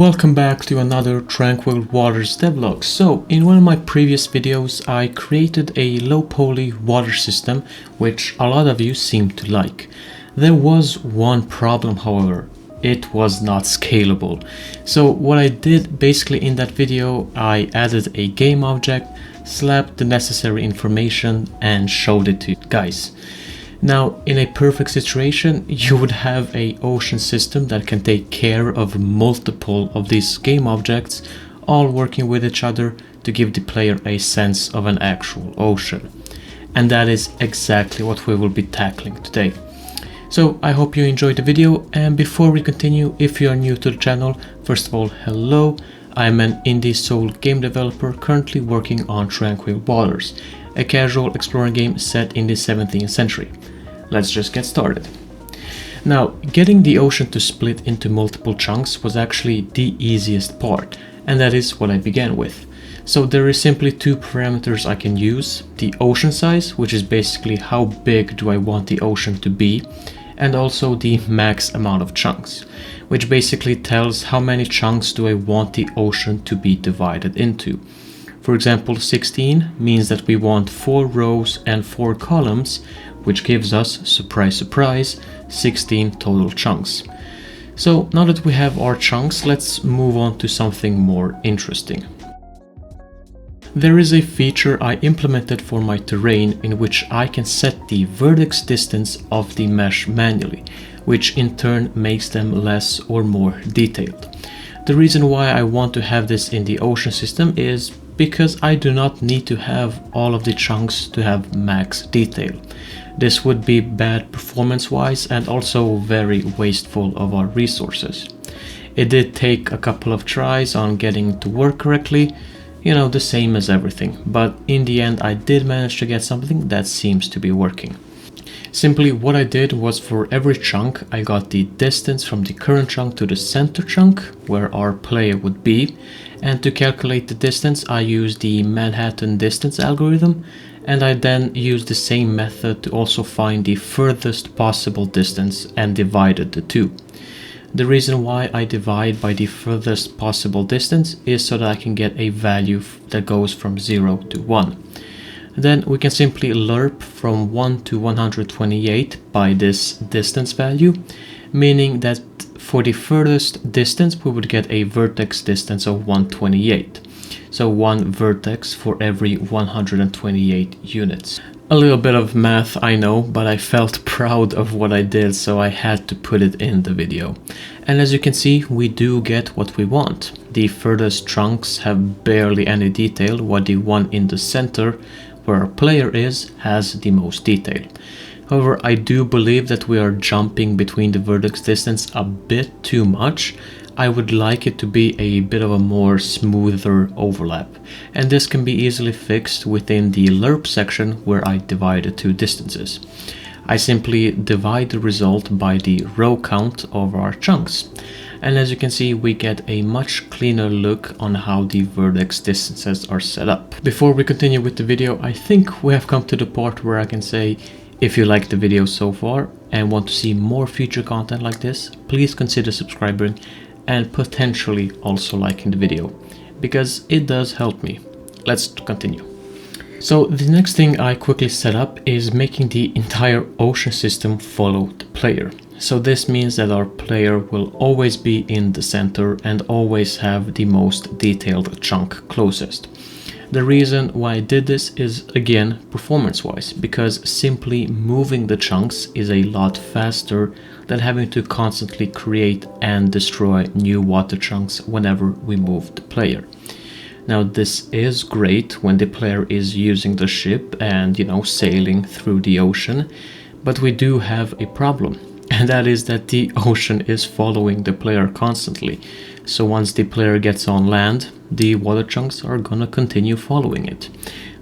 Welcome back to another Tranquil Waters devlog. So in one of my previous videos I created a low poly water system which a lot of you seem to like. There was one problem, however. It was not scalable. So what I did basically in that video, I added a game object, slapped the necessary information and showed it to you guys. Now, in a perfect situation, you would have an ocean system that can take care of multiple of these game objects, all working with each other to give the player a sense of an actual ocean. And that is exactly what we will be tackling today. So I hope you enjoyed the video, and before we continue, if you are new to the channel, first of all, hello. I'm an indie soul game developer currently working on Tranquil Waters, a casual exploring game set in the 17th century. Let's just get started. Now, getting the ocean to split into multiple chunks was actually the easiest part, and that is what I began with. So there is simply two parameters I can use: the ocean size, which is basically how big do I want the ocean to be, and also the max amount of chunks, which basically tells how many chunks do I want the ocean to be divided into. For example, 16 means that we want 4 rows and 4 columns, which gives us, surprise surprise, 16 total chunks. So now that we have our chunks, let's move on to something more interesting. There is a feature I implemented for my terrain in which I can set the vertex distance of the mesh manually, which in turn makes them less or more detailed. The reason why I want to have this in the ocean system is because I do not need to have all of the chunks to have max detail. This would be bad performance-wise and also very wasteful of our resources. It did take a couple of tries on getting it to work correctly, you know, the same as everything, but in the end I did manage to get something that seems to be working. Simply what I did was, for every chunk I got the distance from the current chunk to the center chunk where our player would be, and to calculate the distance I used the Manhattan distance algorithm, and I then used the same method to also find the furthest possible distance and divided the two. The reason why I divide by the furthest possible distance is so that I can get a value that goes from 0 to 1. Then we can simply lerp from 1 to 128 by this distance value, meaning that for the furthest distance we would get a vertex distance of 128. So one vertex for every 128 units. A little bit of math, I know, but I felt proud of what I did, so I had to put it in the video. And as you can see, we do get what we want. The furthest chunks have barely any detail, while the one in the center, where our player is, has the most detail. However, I do believe that we are jumping between the vertex distance a bit too much. I would like it to be a bit of a more smoother overlap, and this can be easily fixed within the lerp section where I divide the two distances. I simply divide the result by the row count of our chunks, and as you can see we get a much cleaner look on how the vertex distances are set up. Before we continue with the video, I think we have come to the part where I can say, if you liked the video so far and want to see more future content like this, please consider subscribing and potentially also liking the video, because it does help me. Let's continue. So the next thing I quickly set up is making the entire ocean system follow the player. So this means that our player will always be in the center and always have the most detailed chunk closest. The reason why I did this is, again, performance-wise, because simply moving the chunks is a lot faster than having to constantly create and destroy new water chunks whenever we move the player. Now this is great when the player is using the ship and, you know, sailing through the ocean, but we do have a problem, and that is that the ocean is following the player constantly. So once the player gets on land, the water chunks are gonna continue following it,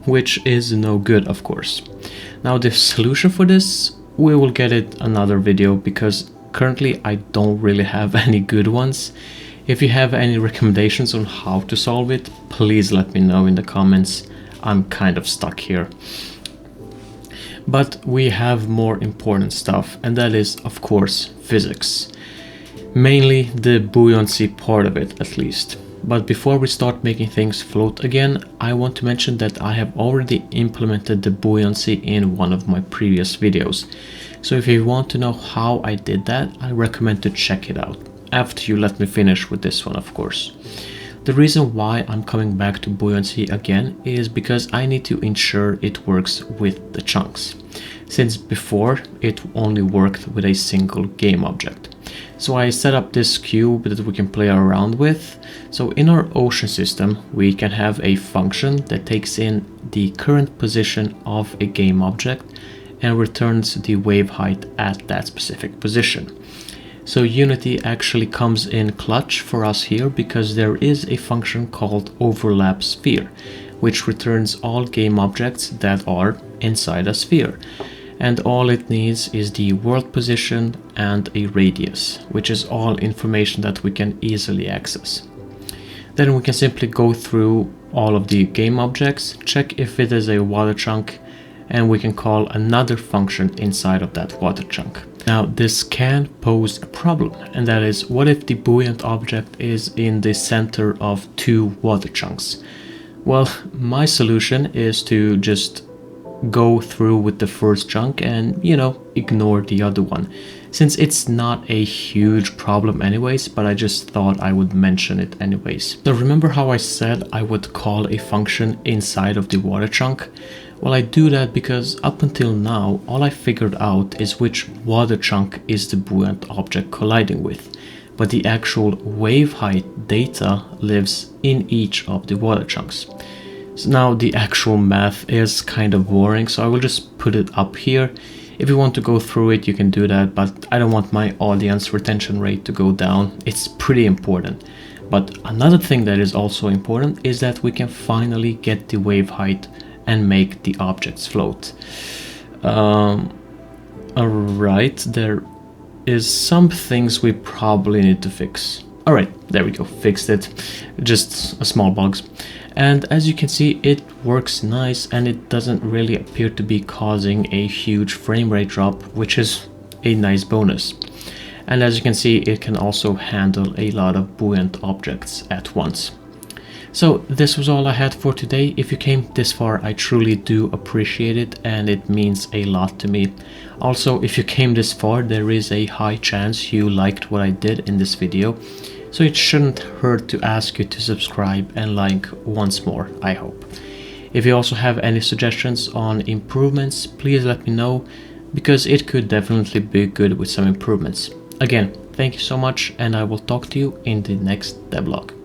which is no good, of course. Now the solution for this, we will get it another video, because currently I don't really have any good ones. If you have any recommendations on how to solve it, please let me know in the comments. I'm kind of stuck here. But we have more important stuff, and that is, of course, physics. Mainly the buoyancy part of it, at least. But before we start making things float again, I want to mention that I have already implemented the buoyancy in one of my previous videos. So if you want to know how I did that, I recommend to check it out. After you let me finish with this one, of course. The reason why I'm coming back to buoyancy again is because I need to ensure it works with the chunks, since before it only worked with a single game object. So I set up this cube that we can play around with. So in our ocean system, we can have a function that takes in the current position of a game object and returns the wave height at that specific position. So Unity actually comes in clutch for us here because there is a function called overlap sphere, which returns all game objects that are inside a sphere. And all it needs is the world position and a radius, which is all information that we can easily access. Then we can simply go through all of the game objects, check if it is a water chunk, and we can call another function inside of that water chunk. Now this can pose a problem, and that is, what if the buoyant object is in the center of two water chunks? Well, my solution is to just go through with the first chunk and, ignore the other one, since it's not a huge problem anyways, but I just thought I would mention it anyways. So remember how I said I would call a function inside of the water chunk? Well, I do that because up until now, all I figured out is which water chunk is the buoyant object colliding with, but the actual wave height data lives in each of the water chunks. So now the actual math is kind of boring, so I will just put it up here. If you want to go through it, you can do that, but I don't want my audience retention rate to go down. It's pretty important. But another thing that is also important is that we can finally get the wave height and make the objects float. Alright, there is some things we probably need to fix. Alright, there we go, fixed it. Just a small bugs. And as you can see, it works nice and it doesn't really appear to be causing a huge frame rate drop, which is a nice bonus. And as you can see, it can also handle a lot of buoyant objects at once. So this was all I had for today. If you came this far, I truly do appreciate it and it means a lot to me. Also, if you came this far, there is a high chance you liked what I did in this video. So it shouldn't hurt to ask you to subscribe and like once more, I hope. If you also have any suggestions on improvements, please let me know, because it could definitely be good with some improvements. Again, thank you so much and I will talk to you in the next devlog.